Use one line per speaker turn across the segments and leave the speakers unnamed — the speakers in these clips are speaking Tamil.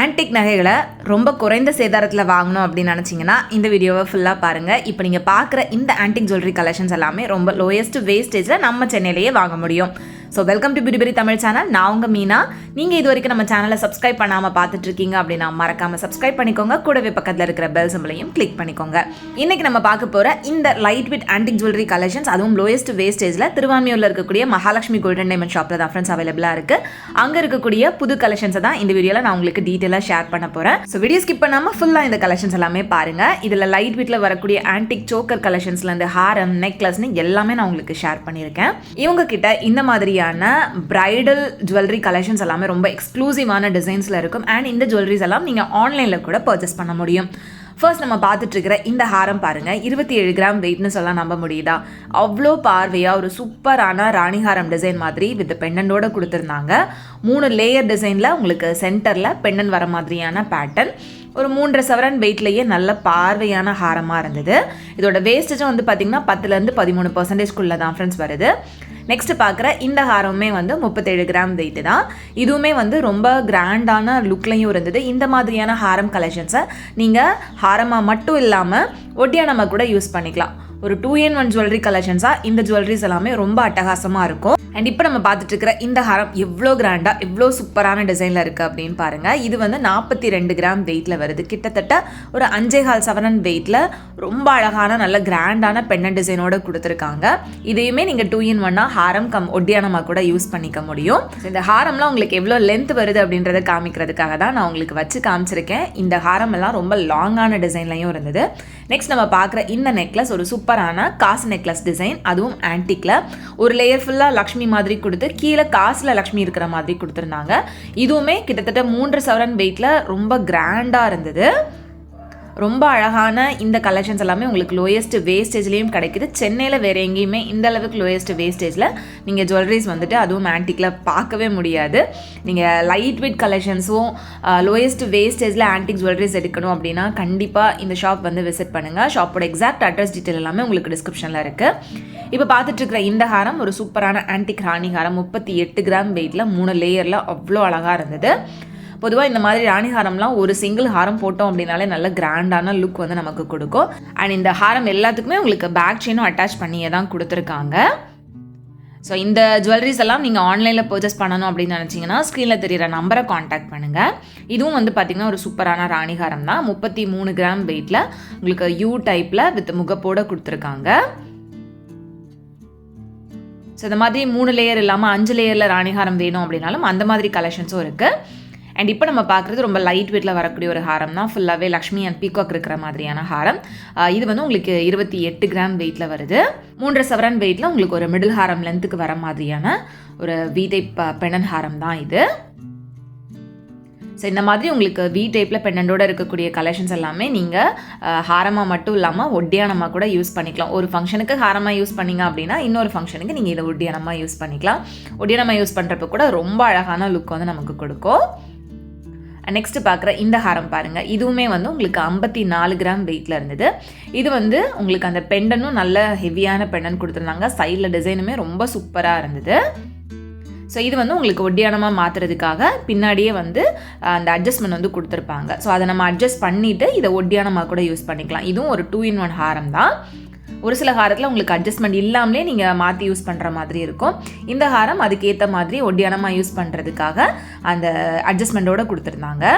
ஆன்டிக் நகைகளை ரொம்ப குறைந்த சேதாரத்தில் வாங்கணும் அப்படின்னு நினச்சிங்கன்னா இந்த வீடியோவை ஃபுல்லாக பாருங்கள். இப்போ நீங்கள் பார்க்குற இந்த ஆன்டிக் ஜுவல்லரி கலெக்ஷன்ஸ் எல்லாமே ரொம்ப லோயஸ்ட் வேஸ்டேஜில் நம்ம சென்னையிலேயே வாங்க முடியும். So welcome to beauty Tamil channel. நான் உங்கள் மீனா. நீங்கள் இது வரைக்கும் நம்ம சேனலை சப்ஸ்கிரைப் பண்ணாமல் பார்த்துட்டு இருக்கீங்க அப்படின்னா மறக்காமல் சப்ஸ்கிரைப் பண்ணிக்கோங்க. கூடவே பக்கத்தில் இருக்கிற பெல் சிம்பளையும் கிளிக் பண்ணிக்கோங்க. இன்றைக்கி நம்ம பார்க்க போகிற இந்த light weight antique jewellery collections, அதுவும் லோயஸ்ட் வேஸ்டேஜில் திருவான்மியூரில் இருக்கக்கூடிய மகாலட்சுமி கோல்டன் டைமண்ட் ஷாப்பில் தான் ஃப்ரெண்ட்ஸ் அவைலபிளாக இருக்குது. அங்கே இருக்கக்கூடிய புது கலெக்ஷன்ஸை தான் இந்த வீடியோவில் நான் உங்களுக்கு டீட்டெயிலாக ஷேர் பண்ண போகிறேன். ஸோ வீடியோ ஸ்கிப் பண்ணாமல் ஃபுல்லாக இந்த கலெக்ஷன்ஸ் எல்லாமே பாருங்கள். இதில் லைட் வெயிட்டில் வரக்கூடிய ஆன்டிக் சோக்கர் கலெக்ஷன்ஸ்லேருந்து ஹாரம், நெக்லஸ்னு எல்லாமே நான் உங்களுக்கு ஷேர் பண்ணியிருக்கேன். இவங்க கிட்ட இந்த மாதிரியான பிரைடல் ஜுவல்லரி கலெக்ஷன்ஸ் எல்லாமே ரொம்ப எக்ஸ்க்ளூசிவான டிசைன்ஸில் இருக்கும். அண்ட் இந்த ஜுவல்லரிஸ் எல்லாம் நீங்கள் ஆன்லைனில் கூட பர்ச்சேஸ் பண்ண முடியும். ஃபர்ஸ்ட் நம்ம பார்த்துட்டு இருக்கிற இந்த ஹாரம் பாருங்கள், 27 கிராம் வெயிட்னு சொல்ல நம்ப முடியுதா? அவ்வளோ பார்வையாக ஒரு சூப்பரான ராணிஹாரம் டிசைன் மாதிரி வித் பெண்டன்டோட கொடுத்துருந்தாங்க. 3 லேயர் டிசைனில் உங்களுக்கு சென்டரில் பெண்டன் வர மாதிரியான பேட்டர்ன். ஒரு 3.5 சவரன் வெயிட்லேயே நல்ல பார்வையான ஹாரமாக இருந்தது. இதோட வேஸ்டேஜும் வந்து பார்த்திங்கன்னா 10-13% தான் ஃப்ரெண்ட்ஸ் வருது. நெக்ஸ்ட் பார்க்குற இந்த ஹாரமே வந்து 37 கிராம் வெயிட்டு தான். இதுவுமே வந்து ரொம்ப கிராண்டான லுக்லையும் இருந்தது. இந்த மாதிரியான ஹாரம் கலெக்ஷன்ஸை நீங்கள் ஹாரமாக மட்டும் இல்லாமல் ஒட்டியானமாக கூட யூஸ் பண்ணிக்கலாம். ஒரு 2-in-1 ஜுவல்லரி கலெக்ஷன்ஸாக இந்த ஜுவல்லரிஸ் எல்லாமே ரொம்ப அட்டகாசமாக இருக்கும். அண்ட் இப்போ நம்ம பார்த்துட்டு இருக்கிற இந்த ஹாரம் எவ்வளோ கிராண்டாக எவ்வளோ சூப்பரான டிசைனில் இருக்குது அப்படின்னு பாருங்கள். இது வந்து 42 கிராம் வெயிட்டில் வருது. கிட்டத்தட்ட ஒரு 5.25 சவரன் வெயிட்டில் ரொம்ப அழகான நல்ல கிராண்டான பெண்ணன் டிசைனோட கொடுத்துருக்காங்க. இதையுமே நீங்கள் 2-in-1 ஹாரம் ஒட்டியானமாக கூட யூஸ் பண்ணிக்க முடியும். இந்த ஹாரம்லாம் உங்களுக்கு எவ்வளோ லென்த் வருது அப்படின்றத காமிக்கிறதுக்காக தான் நான் உங்களுக்கு வச்சு காமிச்சிருக்கேன். இந்த ஹாரம் எல்லாம் ரொம்ப லாங்கான டிசைன்லையும் இருந்தது. நெக்ஸ்ட் நம்ம பார்க்குற இந்த நெக்லஸ் ஒரு சூப்பரான காசு நெக்லஸ் டிசைன், அதுவும் ஆன்டிக்கில் ஒரு லேயர் ஃபுல்லாக லக்ஷ்மி மாதிரி கொடுத்து கீழே காசில் லக்ஷ்மி இருக்கிற மாதிரி கொடுத்துருந்தாங்க. இதுவுமே கிட்டத்தட்ட 3 சவரன் வெயிட்டில் ரொம்ப கிராண்டாக இருந்தது. ரொம்ப அழகான இந்த கலெக்ஷன்ஸ் எல்லாமே உங்களுக்கு லோயஸ்ட் வேஸ்டேஜ்லேயும் கிடைக்குது. சென்னையில் வேறு எங்கேயுமே இந்த அளவுக்கு லோயஸ்ட் வேஸ்டேஜில் நீங்கள் ஜுவல்லரிஸ் வந்துட்டு அதுவும் ஆன்டிக்கில் பார்க்கவே முடியாது. நீங்கள் லைட் வெயிட் கலெக்ஷன்ஸும் லோயஸ்ட் வேஸ்டேஜில் ஆன்டிக் ஜுவல்லரிஸ் எடுக்கணும் அப்படின்னா கண்டிப்பாக இந்த ஷாப் வந்து விசிட் பண்ணுங்கள். ஷாப்போட எக்ஸாக்ட் அட்ரஸ் டீட்டெயில் எல்லாமே உங்களுக்கு டிஸ்கிரிப்ஷனில் இருக்குது. இப்போ பார்த்துட்டு இருக்கிற இந்த ஹாரம் ஒரு சூப்பரான ஆன்டிக் ராணி ஹாரம், 38 கிராம் வெயிட்டில் 3 லேயரில் அவ்வளோ அழகாக இருந்தது. பொதுவாக இந்த மாதிரி ராணி ஹாரம்லாம் ஒரு சிங்கிள் ஹாரம் போட்டோம் அப்படின்னாலே நல்ல கிராண்டான லுக் வந்து நமக்கு கொடுக்கும். அண்ட் இந்த ஹாரம் எல்லாத்துக்குமே உங்களுக்கு பேக் செயினும் அட்டாச் பண்ணியே தான் கொடுத்துருக்காங்க. ஸோ இந்த ஜுவல்லரிஸ் எல்லாம் நீங்கள் ஆன்லைனில் பர்ச்சேஸ் பண்ணணும் அப்படின்னு நினச்சிங்கன்னா ஸ்க்ரீனில் தெரிகிற நம்பரை காண்டாக்ட் பண்ணுங்கள். இதுவும் வந்து பார்த்திங்கன்னா ஒரு சூப்பரான ராணிஹாரம் தான். 33 கிராம் வெயிட்டில் உங்களுக்கு யூ டைப்பில் வித் முகப்போடு கொடுத்துருக்காங்க. ஸோ இந்த மாதிரி 3 லேயர் இல்லாமல் 5 லேயரில் ராணிஹாரம் வேணும் அப்படின்னாலும் அந்த மாதிரி கலெக்ஷன்ஸும் இருக்குது. அண்ட் இப்போ நம்ம பார்க்குறது ரொம்ப லைட் வெயிட்டில் வரக்கூடிய ஒரு ஹாரம் தான். ஃபுல்லாகவே லக்ஷ்மி அண்ட் பீகாக் இருக்கிற மாதிரியான ஹாரம். இது வந்து உங்களுக்கு 28 கிராம் வெயிட்டில் வருது. 3.5 சவரன் வெயிட்டில் உங்களுக்கு ஒரு மிடில் ஹாரம் லென்த்துக்கு வர மாதிரியான ஒரு வி டைப் பெண்ணன் ஹாரம் தான் இது. ஸோ இந்த மாதிரி உங்களுக்கு வி டைப்பில் பெண்ணண்டோட இருக்கக்கூடிய கலெக்ஷன்ஸ் எல்லாமே நீங்கள் ஹாரமாக மட்டும் இல்லாமல் ஒட்டியானமாக கூட யூஸ் பண்ணிக்கலாம். ஒரு ஃபங்க்ஷனுக்கு ஹாரமாக யூஸ் பண்ணிங்க அப்படின்னா இன்னொரு ஃபங்க்ஷனுக்கு நீங்கள் இதை ஒட்டியானமாக யூஸ் பண்ணிக்கலாம். ஒட்டியானமாக யூஸ் பண்ணுறப்ப கூட ரொம்ப அழகான லுக் வந்து நமக்கு கொடுக்கும். நெக்ஸ்ட் பார்க்குற இந்த ஹாரம் பாருங்கள், இதுவுமே வந்து உங்களுக்கு 54 கிராம் வெயிட்டில் இருந்தது. இது வந்து உங்களுக்கு அந்த பெண்டனும் நல்ல ஹெவியான பெண்டன் கொடுத்துருந்தாங்க. சைடில் டிசைனுமே ரொம்ப சூப்பராக இருந்தது. ஸோ இது வந்து உங்களுக்கு ஒட்டியானமாக மாற்றுறதுக்காக பின்னாடியே வந்து அந்த அட்ஜஸ்ட்மெண்ட் வந்து கொடுத்துருப்பாங்க. ஸோ அதை நம்ம அட்ஜஸ்ட் பண்ணிவிட்டு இதை ஒட்டியானமாக கூட யூஸ் பண்ணிக்கலாம். இதுவும் ஒரு 2-in-1 ஹாரம் தான். ஒரு சில ஹாரத்தில் உங்களுக்கு அட்ஜஸ்ட்மெண்ட் இல்லாமலே நீங்கள் மாற்றி யூஸ் பண்ணுற மாதிரி இருக்கும். இந்த ஹாரம் அதுக்கேற்ற மாதிரி ஒட்டியானமாக யூஸ் பண்ணுறதுக்காக அந்த அட்ஜஸ்ட்மெண்ட்டோடு கொடுத்துருந்தாங்க.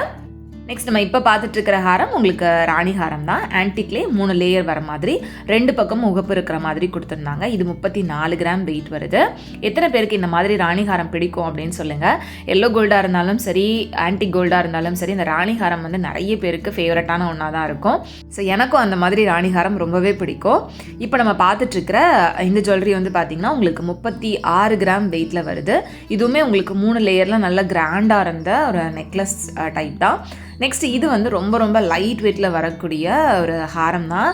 நெக்ஸ்ட் நம்ம இப்போ பார்த்துட்டு இருக்கிற ஹாரம் உங்களுக்கு ராணி ஹாரம் தான். ஆன்டிக்லேயே 3 லேயர் வர மாதிரி 2 பக்கம் முகப்பு இருக்கிற மாதிரி கொடுத்துருந்தாங்க. இது 34 கிராம் வெயிட் வருது. எத்தனை பேருக்கு இந்த மாதிரி ராணி ஹாரம் பிடிக்கும் அப்படின்னு சொல்லுங்கள். எல்லோ கோல்டாக இருந்தாலும் சரி, ஆன்டிக் கோல்டாக இருந்தாலும் சரி, இந்த ராணி ஹாரம் வந்து நிறைய பேருக்கு ஃபேவரட்டான ஒன்றா தான் இருக்கும். ஸோ எனக்கும் அந்த மாதிரி ராணி ஹாரம் ரொம்பவே பிடிக்கும். இப்போ நம்ம பார்த்துட்ருக்கிற இந்த ஜுவல்லரி வந்து பார்த்திங்கன்னா உங்களுக்கு 36 கிராம் வெயிட்டில் வருது. இதுவுமே உங்களுக்கு 3 லேயரில் நல்ல கிராண்டாக இருந்த ஒரு நெக்லஸ் டைப் தான். நெக்ஸ்ட் இது வந்து ரொம்ப ரொம்ப லைட் வெயிட்டில் வரக்கூடிய ஒரு ஹாரம் தான்.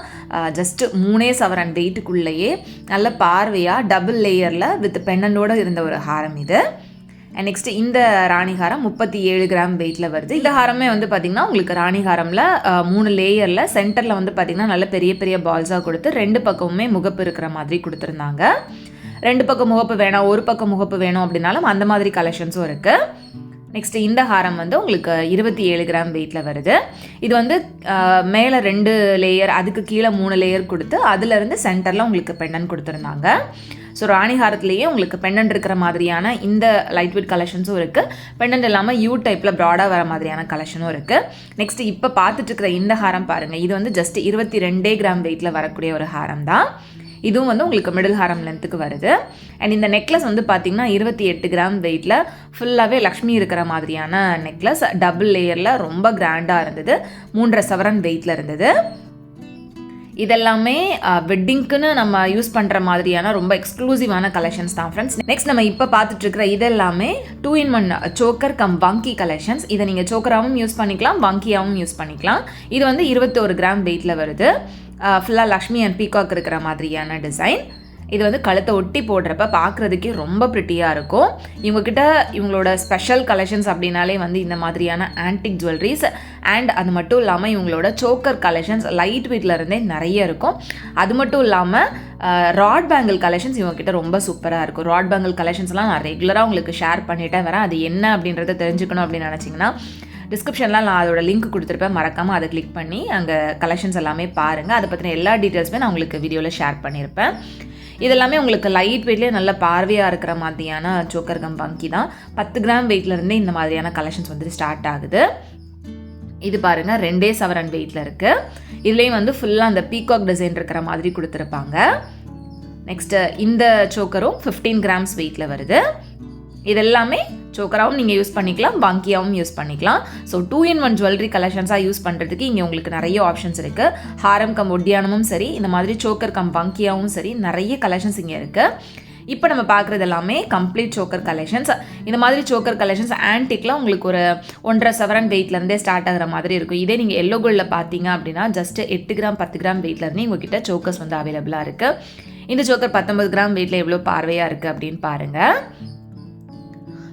ஜஸ்ட் 3 சவரன் வெயிட்டுக்குள்ளேயே நல்ல பார்வையாக டபுள் லேயரில் வித் பெண்ணண்டோடு இருந்த ஒரு ஹாரம் இது. அண்ட் நெக்ஸ்ட் இந்த ராணிஹாரம் 37 கிராம் வெயிட்டில் வருது. இந்த ஹாரமே வந்து பார்த்திங்கன்னா உங்களுக்கு ராணிஹாரமில் 3 லேயரில் சென்டரில் வந்து பார்த்திங்கன்னா நல்ல பெரிய பெரிய பால்ஸாக கொடுத்து 2 பக்கமுமே முகப்பு இருக்கிற மாதிரி கொடுத்துருந்தாங்க. 2 பக்கம் முகப்பு வேணாம், ஒரு பக்கம் முகப்பு வேணும் அப்படின்னாலும் அந்த மாதிரி கலெக்ஷன்ஸும் இருக்குது. நெக்ஸ்ட் இந்த ஹாரம் வந்து உங்களுக்கு 27 கிராம் வெயிட்டில் வருது. இது வந்து மேலே 2 லேயர், அதுக்கு கீழே 3 லேயர் கொடுத்து அதுலேருந்து சென்டரில் உங்களுக்கு பெண்டன் கொடுத்துருந்தாங்க. ஸோ ராணி ஹாரத்துலேயே உங்களுக்கு பெண்டன்ட் இருக்கிற மாதிரியான இந்த லைட் வெயிட் கலெக்ஷன்ஸும் இருக்குது. பெண்டன்ட் இல்லாமல் யூ டைப்பில் ப்ராடாக வர மாதிரியான கலெக்ஷனும் இருக்குது. நெக்ஸ்ட் இப்போ பார்த்துட்டு இருக்கிற இந்த ஹாரம் பாருங்கள், இது வந்து ஜஸ்ட் 22 கிராம் வெயிட்டில் வரக்கூடிய ஒரு ஹாரம் தான். இதுவும் வந்து உங்களுக்கு மிடில் ஹாரம் லென்த்துக்கு வருது. அண்ட் இந்த நெக்லஸ் வந்து பார்த்திங்கன்னா 28 கிராம் வெயிட்டில் ஃபுல்லாகவே லக்ஷ்மி இருக்கிற மாதிரியான நெக்லஸ், டபுள் லேயரில் ரொம்ப கிராண்டாக இருந்தது. 3.5 சவரன் வெயிட்டில் இருந்தது. இதெல்லாமே வெட்டிங்க்குன்னு நம்ம யூஸ் பண்ணுற மாதிரியான ரொம்ப எக்ஸ்க்ளூசிவான கலெக்ஷன்ஸ் தான் ஃப்ரெண்ட்ஸ். நெக்ஸ்ட் நம்ம இப்போ பார்த்துட்ருக்கிற இதெல்லாமே 2-in-1 சோக்கர் கம் வங்கி கலெக்ஷன்ஸ். இதை நீங்கள் சோக்கராகவும் யூஸ் பண்ணிக்கலாம், வங்கியாகவும் யூஸ் பண்ணிக்கலாம். இது வந்து 21 கிராம் வெயிட்டில் வருது. ஃபுல்லாக லக்ஷ்மி அண்ட் பீகாக் இருக்கிற மாதிரியான டிசைன். இது வந்து கழுத்தை ஒட்டி போடுறப்ப பார்க்குறதுக்கே ரொம்ப ப்ரிட்டியாக இருக்கும். இவங்கக்கிட்ட இவங்களோட ஸ்பெஷல் கலெக்ஷன்ஸ் அப்படின்னாலே வந்து இந்த மாதிரியான ஆன்டிக் ஜுவல்லரிஸ் அண்ட் அது மட்டும் இல்லாமல் இவங்களோட சோக்கர் கலெக்ஷன்ஸ் லைட் வெயிட்டில் இருந்தே நிறைய இருக்கும். அது மட்டும் இல்லாமல் ராட் பேங்கிள் கலெக்ஷன்ஸ் இவங்கக்கிட்ட ரொம்ப சூப்பராக இருக்கும். ராட் பேங்கிள் கலெக்ஷன்ஸ்லாம் நான் ரெகுலராக உங்களுக்கு ஷேர் பண்ணிகிட்டே வரேன். அது என்ன அப்படின்றத தெரிஞ்சுக்கணும் அப்படின்னு நினச்சிங்கன்னா டிஸ்கிரிப்ஷனில் நான் அதோட லிங்க் கொடுத்துருப்பேன், மறக்காமல் அதை கிளிக் பண்ணி அங்கே கலெக்ஷன்ஸ் எல்லாமே பாருங்கள். அதை பற்றின எல்லா டீட்டெயில்ஸுமே நான் உங்களுக்கு வீடியோவில் ஷேர் பண்ணியிருப்பேன். இதெல்லாமே உங்களுக்கு லைட் வெயிட்லேயே நல்ல பார்வையாக இருக்கிற மாதிரியான சோக்கர் கம் வங்கி தான். 10 கிராம் வெயிட்லேருந்தே இந்த மாதிரியான கலெக்ஷன்ஸ் வந்து ஸ்டார்ட் ஆகுது. இது பாருங்கள் 2 சவரன் வெயிட்டில் இருக்குது. இதுலேயும் வந்து ஃபுல்லாக அந்த பீகாக் டிசைன் இருக்கிற மாதிரி கொடுத்துருப்பாங்க. நெக்ஸ்ட்டு இந்த சோக்கரும் 15 கிராம்ஸ் வெயிட்டில் வருது. இதெல்லாமே சோக்கராகவும் நீங்கள் யூஸ் பண்ணிக்கலாம், வங்கியாகவும் யூஸ் பண்ணிக்கலாம். ஸோ 2-in-1 ஜுவல்லரி கலெக்ஷன்ஸாக யூஸ் பண்ணுறதுக்கு இங்கே உங்களுக்கு நிறைய ஆப்ஷன்ஸ் இருக்குது. ஹாரம் கம் ஒட்டியானமும் சரி, இந்த மாதிரி சோக்கர் கம் வங்கியாகவும் சரி, நிறைய கலெக்ஷன்ஸ் இங்கே இருக்குது. இப்போ நம்ம பார்க்குறது எல்லாமே கம்ப்ளீட் சோக்கர் கலெக்ஷன்ஸ். இந்த மாதிரி சோக்கர் கலெக்ஷன்ஸ் ஆன்டிக்கில் உங்களுக்கு ஒரு 1.5 சவரன் வெயிட்லேருந்தே ஸ்டார்ட் ஆகிற மாதிரி இருக்கும். இதே நீங்கள் எல்லோ கோல்டில் பார்த்தீங்க அப்படின்னா ஜஸ்ட் 8 கிராம் 10 கிராம் வெயிட்லேருந்து உங்ககிட்ட சோக்கர்ஸ் வந்து அவைலபிளாக இருக்குது. இந்த சோக்கர் 19 கிராம் வெயிட்டில் எவ்வளோ பார்வையாக இருக்குது அப்படின்னு பாருங்கள்.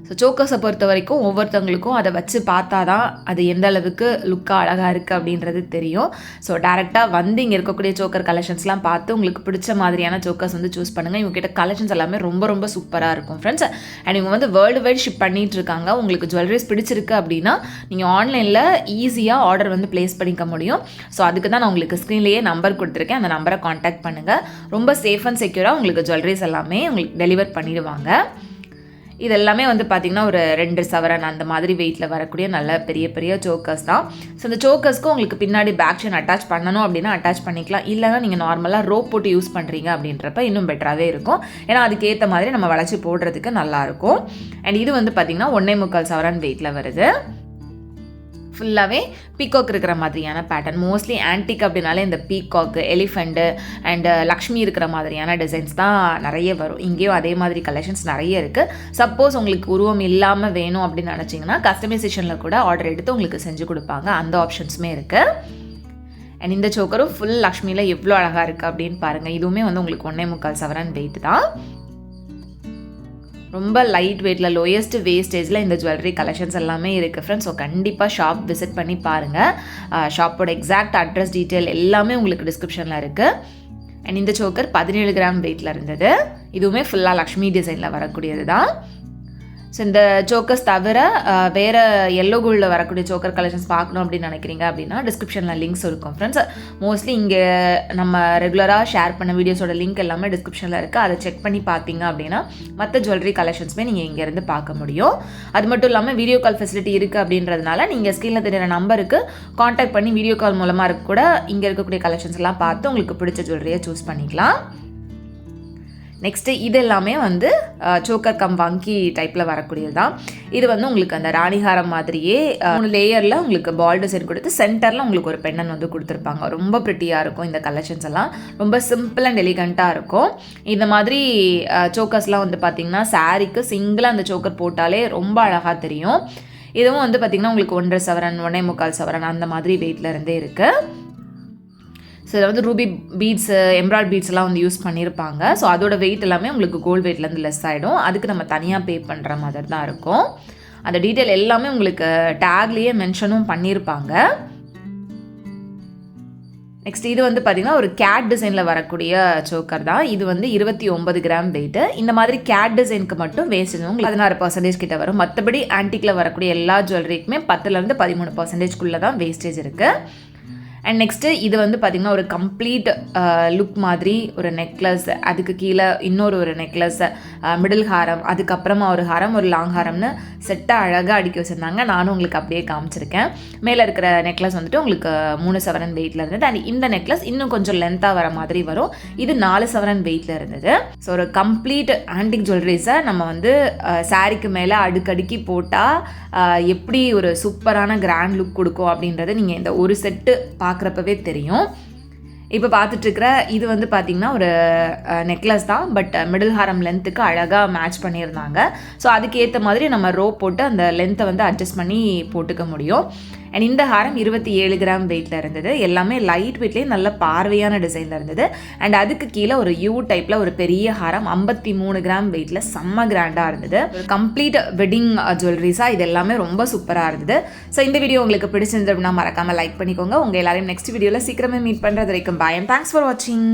ஸோ சோக்கர்ஸை பொறுத்த வரைக்கும் ஒவ்வொருத்தவங்களுக்கும் அதை வச்சு பார்த்தா தான் அது எந்த அளவுக்கு லுக்காக அழகாக இருக்குது அப்படின்றது தெரியும். ஸோ டேரெக்டாக வந்து இங்கே இருக்கக்கூடிய சோக்கர் கலெக்ஷன்ஸ்லாம் பார்த்து உங்களுக்கு பிடிச்ச மாதிரியான சோக்கர்ஸ் வந்து சூஸ் பண்ணுங்கள். இவங்ககிட்ட கலெக்ஷன்ஸ் எல்லாமே ரொம்ப ரொம்ப சூப்பராக இருக்கும் ஃப்ரெண்ட்ஸ். அண்ட் இவங்க வந்து வேர்ல்டு வைட் ஷிப் பண்ணிகிட்டு இருக்காங்க. உங்களுக்கு ஜுவல்லரிஸ் பிடிச்சிருக்கு அப்படின்னா நீங்கள் ஆன்லைனில் ஈஸியாக ஆர்டர் வந்து ப்ளேஸ் பண்ணிக்க முடியும். ஸோ அதுக்கு தான் நான் உங்களுக்கு ஸ்க்ரீன்லேயே நம்பர் கொடுத்துருக்கேன். அந்த நம்பரை காண்டாக்ட் பண்ணுங்கள். ரொம்ப சேஃப் அண்ட் செக்யூராக உங்களுக்கு ஜுவல்லரிஸ் எல்லாமே உங்களுக்கு டெலிவர் பண்ணிடுவாங்க. இது எல்லாமே வந்து பார்த்திங்கன்னா ஒரு 2 சவரன் அந்த மாதிரி வெயிட்டில் வரக்கூடிய நல்ல பெரிய பெரிய சோக்கர்ஸ் தான். ஸோ இந்த சோக்கர்ஸ்க்கு உங்களுக்கு பின்னாடி பேக் செயின் அட்டாச் பண்ணணும் அப்படின்னா அட்டாச் பண்ணிக்கலாம். இல்லைனா நீங்கள் நார்மலாக ரோப் போட்டு யூஸ் பண்ணுறீங்க அப்படின்றப்ப இன்னும் பெட்டராகவே இருக்கும். ஏன்னா அதுக்கேற்ற மாதிரி நம்ம வளைச்சி போடுறதுக்கு நல்லாயிருக்கும். அண்ட் இது வந்து பார்த்திங்கன்னா 1.25 சவரன் வெயிட்டில் வருது. ஃபுல்லாகவே பீகாக் இருக்கிற மாதிரியான பேட்டர்ன். மோஸ்ட்லி ஆன்டிக் அப்படின்னாலே இந்த பீகாக்கு, எலிஃபெண்ட்டு அண்டு லக்ஷ்மி இருக்கிற மாதிரியான டிசைன்ஸ் தான் நிறைய வரும். இங்கேயும் அதே மாதிரி கலெக்ஷன்ஸ் நிறைய இருக்குது. சப்போஸ் உங்களுக்கு உருவம் இல்லாமல் வேணும் அப்படின்னு நினச்சிங்கன்னா கஸ்டமைசேஷனில் கூட ஆர்டர் எடுத்து உங்களுக்கு செஞ்சு கொடுப்பாங்க. அந்த ஆப்ஷன்ஸுமே இருக்குது. அண்ட் இந்த சோக்கரும் ஃபுல் லக்ஷ்மியில் எவ்வளோ அழகாக இருக்குது அப்படின்னு பாருங்கள். இதுவுமே வந்து உங்களுக்கு 1.25 சவரன் வெயிட் தான். ரொம்ப லைட் வெயிட்டில் லோயஸ்ட் வேஸ்டேஜில் இந்த ஜுவல்லரி கலெக்ஷன்ஸ் எல்லாமே இருக்குது ஃப்ரெண்ட்ஸ். ஸோ கண்டிப்பாக ஷாப் விசிட் பண்ணி பாருங்கள். ஷாப்போட எக்ஸாக்ட் அட்ரஸ் டீட்டெயில் எல்லாமே உங்களுக்கு டிஸ்கிரிப்ஷனில் இருக்குது. அண்ட் இந்த சோக்கர் 17 கிராம் வெயிட்டில் இருந்தது. இதுவுமே ஃபுல்லாக லக்ஷ்மி டிசைனில் வரக்கூடியது தான். ஸோ இந்த சோக்கர்ஸ் தவிர வேறு எல்லோ கோல்டில் வரக்கூடிய சோக்கர் கலெக்ஷன்ஸ் பார்க்கணும் அப்படின்னு நினைக்கிறீங்க அப்படின்னா டிஸ்கிரிப்ஷனில் லிங்க்ஸ் இருக்கும் ஃப்ரெண்ட்ஸ். மோஸ்ட்லி இங்கே நம்ம ரெகுலராக ஷேர் பண்ண வீடியோஸோட லிங்க் எல்லாமே டிஸ்கிரிப்ஷனில் இருக்குது. அதை செக் பண்ணி பார்த்தீங்க அப்படின்னா மற்ற ஜுவல்லரி கலெக்ஷன்ஸுமே நீங்கள் இங்கேருந்து பார்க்க முடியும். அது மட்டும் இல்லாமல் வீடியோ கால் ஃபெசிலிட்டி இருக்குது அப்படின்றதுனால நீங்கள் ஸ்க்ரீனில் தெரியிற நம்பருக்கு காண்டாக்ட் பண்ணி வீடியோ கால் மூலமாக கூட இங்கே இருக்கக்கூடிய கலெக்ஷன்ஸ் எல்லாம் பார்த்து உங்களுக்கு பிடிச்ச ஜுவல்லரியை சூஸ் பண்ணிக்கலாம். நெக்ஸ்ட்டு இது எல்லாமே வந்து சோக்கர் கம் வங்கி டைப்பில் வரக்கூடியது தான். இது வந்து உங்களுக்கு அந்த ராணிஹாரம் மாதிரியே 3 லேயரில் உங்களுக்கு பால் டிசைன் கொடுத்து சென்டரில் உங்களுக்கு ஒரு பெண்ணன் வந்து கொடுத்துருப்பாங்க. ரொம்ப ப்ரிட்டியாக இருக்கும். இந்த கலெக்ஷன்ஸ் எல்லாம் ரொம்ப சிம்பிள் அண்ட் எலிகண்ட்டாக இருக்கும். இந்த மாதிரி சோக்கர்ஸ்லாம் வந்து பார்த்திங்கன்னா சாரீக்கு சிங்கிளாக அந்த சோக்கர் போட்டாலே ரொம்ப அழகாக தெரியும். இதுவும் வந்து பார்த்திங்கன்னா உங்களுக்கு 1.5 சவரன் 1.25 சவரன் அந்த மாதிரி வெயிட்டில் இருந்தே இருக்குது. ஸோ இதில் வந்து ரூபி பீட்ஸு, எம்ப்ராய்ட் பீட்ஸ்லாம் வந்து யூஸ் பண்ணியிருப்பாங்க. ஸோ அதோட வெயிட் எல்லாமே உங்களுக்கு கோல்டு வெயிட்லேருந்து லெஸ் ஆகிடும். அதுக்கு நம்ம தனியாக பே பண்ணுற மாதிரி தான் இருக்கும். அந்த டீட்டெயில் எல்லாமே உங்களுக்கு டேக்லேயே மென்ஷனும் பண்ணியிருப்பாங்க. நெக்ஸ்ட் இது வந்து பார்த்திங்கன்னா ஒரு கேட் டிசைனில் வரக்கூடிய சோக்கர் தான். இது வந்து 29 கிராம் வெயிட்டு. இந்த மாதிரி கேட் டிசைனுக்கு மட்டும் வேஸ்ட் உங்களுக்கு 16% கிட்ட வரும். மற்றபடி ஆன்டிக்கில் வரக்கூடிய எல்லா ஜுவல்லரிக்குமே 10% 13% தான் வேஸ்டேஜ் இருக்குது. அண்ட் நெக்ஸ்ட்டு இது வந்து பார்த்திங்கன்னா ஒரு கம்ப்ளீட் லுக் மாதிரி ஒரு நெக்லஸ், அதுக்கு கீழே இன்னொரு ஒரு நெக்லஸ், மிடில் ஹாரம், அதுக்கப்புறமா ஒரு ஹாரம், ஒரு லாங் ஹாரம்னு செட்டாக அழகாக அடுக்கி வச்சுருந்தாங்க. நானும் உங்களுக்கு அப்படியே காமிச்சிருக்கேன். மேலே இருக்கிற நெக்லஸ் வந்துட்டு உங்களுக்கு 3 சவரன் வெயிட்டில் இருந்தது. அண்ட் இந்த நெக்லஸ் இன்னும் கொஞ்சம் லென்த்தாக வர மாதிரி வரும். இது 4 சவரன் வெயிட்டில் இருந்தது. ஸோ ஒரு கம்ப்ளீட் ஆன்டிக் ஜுவல்லரிஸை நம்ம வந்து சாரிக்கு மேலே அடுக்கடுக்கி போட்டால் எப்படி ஒரு சூப்பரான கிராண்ட் லுக் கொடுக்கும் அப்படின்றது நீங்கள் இந்த ஒரு செட்டு பார்க்குறப்பவே தெரியும். இப்போ பார்த்துட்ருக்கிற இது வந்து பார்த்திங்கன்னா ஒரு நெக்லஸ் தான், பட் மிடில் ஹாரம் லென்த்துக்கு அழகாக மேட்ச் பண்ணியிருந்தாங்க. ஸோ அதுக்கேற்ற மாதிரி நம்ம ரோப் போட்டு அந்த லென்த்தை வந்து அட்ஜஸ்ட் பண்ணி போட்டுக்க முடியும். அண்ட் இந்த ஹாரம் 27 கிராம் வெயிட்டில் இருந்தது. எல்லாமே லைட் வெயிட்லேயே நல்ல பார்வையான டிசைனில் இருந்தது. அண்ட் அதுக்கு கீழே ஒரு யூ டைப்பில் ஒரு பெரிய ஹாரம் 53 கிராம் வெயிட்டில் செம்ம கிராண்டாக இருந்தது. ஒரு கம்ப்ளீட் வெட்டிங் ஜுவல்லரிஸாக இது எல்லாமே ரொம்ப சூப்பராக இருந்தது. ஸோ இந்த வீடியோ உங்களுக்கு பிடிச்சிருந்தது அப்படின்னா மறக்காமல் லைக் பண்ணிக்கோங்க. உங்கள் எல்லாரையும் நெக்ஸ்ட் வீடியோவில் சீக்கிரமே மீட் பண்ணுறது வரைக்கும் பாய். தேங்க்ஸ் ஃபார் வாட்சிங்.